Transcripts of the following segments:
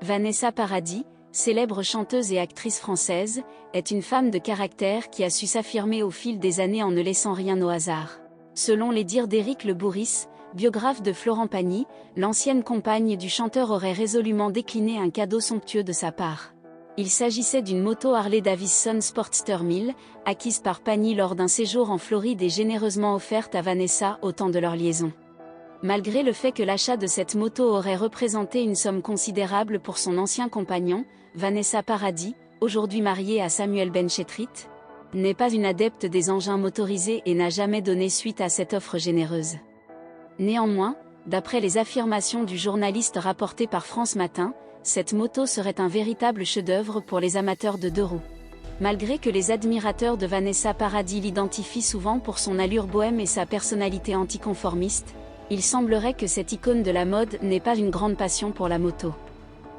Vanessa Paradis, célèbre chanteuse et actrice française, est une femme de caractère qui a su s'affirmer au fil des années en ne laissant rien au hasard. Selon les dires d'Éric Le Bourris, biographe de Florent Pagny, l'ancienne compagne du chanteur aurait résolument décliné un cadeau somptueux de sa part. Il s'agissait d'une moto Harley-Davidson Sportster 1000, acquise par Pagny lors d'un séjour en Floride et généreusement offerte à Vanessa au temps de leur liaison. Malgré le fait que l'achat de cette moto aurait représenté une somme considérable pour son ancien compagnon, Vanessa Paradis, aujourd'hui mariée à Samuel Benchetrit, n'est pas une adepte des engins motorisés et n'a jamais donné suite à cette offre généreuse. Néanmoins, d'après les affirmations du journaliste rapporté par France Matin, cette moto serait un véritable chef-d'œuvre pour les amateurs de deux roues. Malgré que les admirateurs de Vanessa Paradis l'identifient souvent pour son allure bohème et sa personnalité anticonformiste, il semblerait que cette icône de la mode n'ait pas une grande passion pour la moto.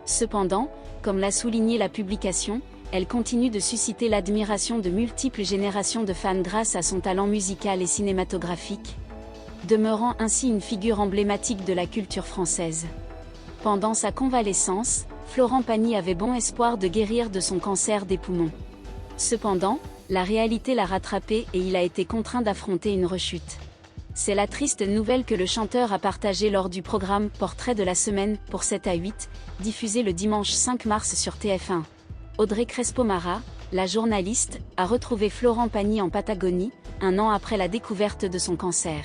Cependant, comme l'a souligné la publication, elle continue de susciter l'admiration de multiples générations de fans grâce à son talent musical et cinématographique, demeurant ainsi une figure emblématique de la culture française. Pendant sa convalescence, Florent Pagny avait bon espoir de guérir de son cancer des poumons. Cependant, la réalité l'a rattrapé et il a été contraint d'affronter une rechute. C'est la triste nouvelle que le chanteur a partagée lors du programme Portrait de la semaine pour 7 à 8, diffusé le dimanche 5 mars sur TF1. Audrey Crespo-Mara, la journaliste, a retrouvé Florent Pagny en Patagonie, un an après la découverte de son cancer.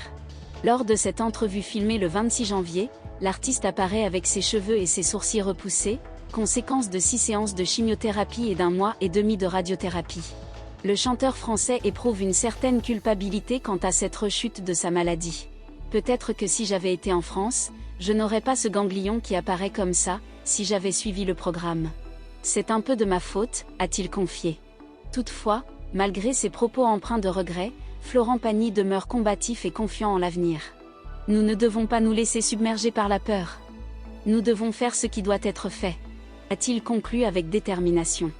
Lors de cette entrevue filmée le 26 janvier, l'artiste apparaît avec ses cheveux et ses sourcils repoussés, conséquence de 6 séances de chimiothérapie et d'1 mois et demi de radiothérapie. Le chanteur français éprouve une certaine culpabilité quant à cette rechute de sa maladie. Peut-être que si j'avais été en France, je n'aurais pas ce ganglion qui apparaît comme ça, si j'avais suivi le programme. C'est un peu de ma faute, a-t-il confié. Toutefois, malgré ses propos empreints de regret, Florent Pagny demeure combatif et confiant en l'avenir. Nous ne devons pas nous laisser submerger par la peur. Nous devons faire ce qui doit être fait, a-t-il conclu avec détermination.